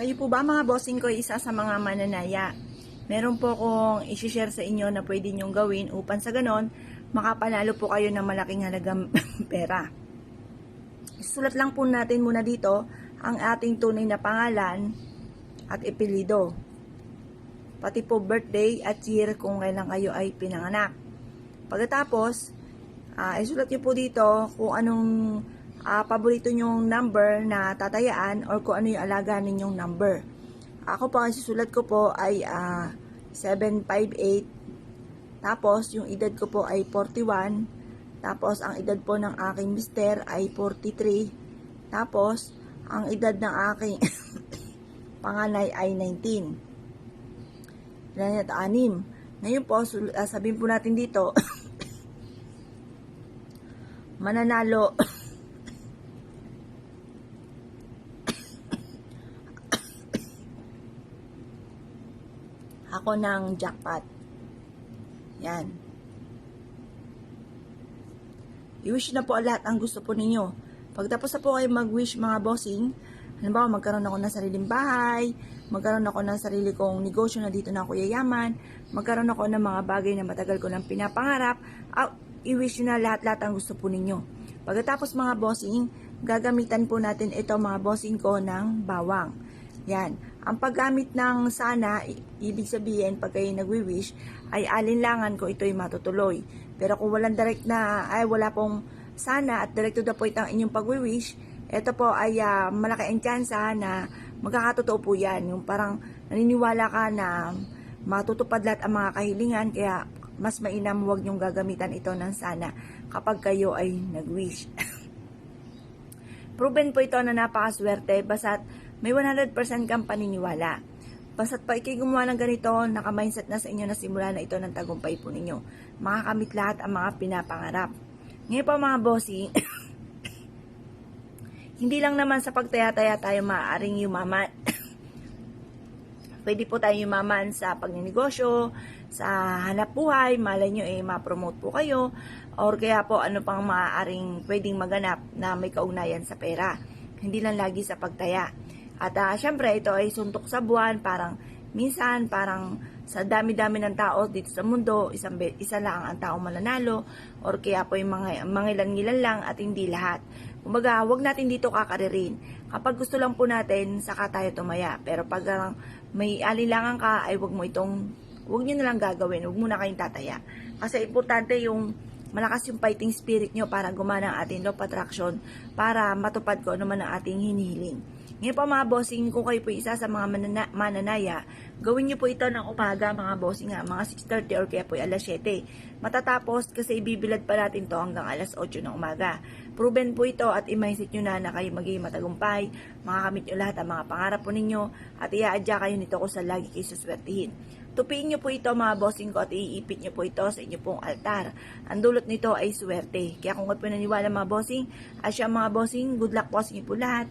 Kayo po ba mga bossing ko isa sa mga mananaya? Meron po akong isi-share sa inyo na pwede nyong gawin upang sa ganon, makapanalo po kayo ng malaking halagang pera. Isulat lang po natin muna dito ang ating tunay na pangalan at epelido. Pati po birthday at year kung kailan kayo ay pinanganak. Pagkatapos, isulat nyo po dito kung anong paborito nyong number na tatayaan or kung ano yung alaga ninyong number. Ako po, ang susulat ko po ay 758. Tapos, yung edad ko po ay 41. Tapos, ang edad po ng aking mister ay 43. Tapos, ang edad ng aking panganay ay 19. Ilan at 6. Ngayon po, sabihin po natin dito, mananalo ako ng jackpot. Yan. I-wish na po lahat ang gusto po ninyo. Pagtapos na po kayo mag-wish mga bossing, halimbawa magkaroon ako ng sariling bahay, magkaroon ako ng sarili kong negosyo na dito na ako yayaman, magkaroon ako ng mga bagay na matagal ko nang pinapangarap, i-wish na lahat-lahat ang gusto po ninyo. Pagkatapos mga bossing, gagamitan po natin ito mga bossing ko ng bawang. Yan. Ang paggamit ng sana, ibig sabihin pag kayo nagwi-wish, ay alinlangan ko ito'y matutuloy. Pero kung walang direct na, wala pong sana at direct to the point ang inyong pagwi-wish, ito po ay malaki ang tsansa na magkakatotoo po yan. Yung parang naniniwala ka na matutupad lahat ang mga kahilingan, kaya mas mainam huwag nyong gagamitan ito ng sana kapag kayo ay nag-wish. Proven po ito na napakaswerte basta't may 100% kang paniniwala. Basta't pa ikay gumawa ng ganito, naka-mindset na sa inyo na simula na ito ng tagumpay po ninyo. Makakamit lahat ang mga pinapangarap. Ngayon po mga bossing, hindi lang naman sa pagtaya-taya tayo maaaring yumaman. Pwede po tayo yumaman sa pagninegosyo, sa hanap buhay, malay nyo ma-promote po kayo, or kaya po ano pang maaaring pwedeng maganap na may kaugnayan sa pera. Hindi lang lagi sa pagtaya. At syempre, ito ay suntok sa buwan, parang minsan, parang sa dami-dami ng tao dito sa mundo, isa lang ang tao mananalo, or kaya po yung mga ilan-ilan lang at hindi lahat. Kumbaga, wag natin dito kakaririn. Kapag gusto lang po natin, saka tayo tumaya. Pero pag may alilangan ka, ay wag nyo na lang gagawin, wag mo na kayong tataya. Kasi importante yung malakas yung fighting spirit nyo para gumana ang ating law of attraction, para matupad ko ano man ang ating hinihiling. Ngayon po mga bossing, kung kayo po isa sa mga mananaya, gawin nyo po ito ng umaga mga bossing mga 6:30 or kaya po alas 7. Matatapos kasi ibibilad pa natin to hanggang alas 8 ng umaga. Proven po ito at i-mindset nyo na kayo magiging matagumpay, makakamit nyo lahat ang mga pangarap po ninyo at i-aadya kayo nito kung saan lagi kayo suswertihin. Tupiin nyo po ito mga bossing ko at iipit nyo po ito sa inyo pong altar. Ang dulot nito ay swerte. Kaya kung kayo po naniwala mga bossing, at siya mga bossing, good luck po sa inyo po lahat.